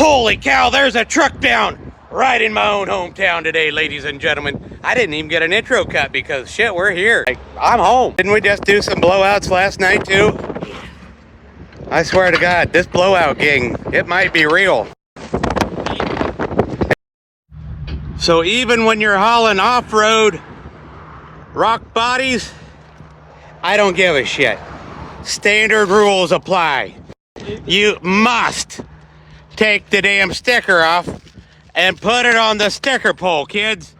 Holy cow, there's a truck down right in my own hometown today, ladies and gentlemen. I didn't even get an intro cut because shit, we're here. I'm home. Didn't we just do some blowouts last night too? I swear to God, this blowout gang, it might be real. So even when you're hauling off-road rock bodies, I don't give a shit. Standard rules apply. You must take the damn sticker off and put it on the sticker pole, kids.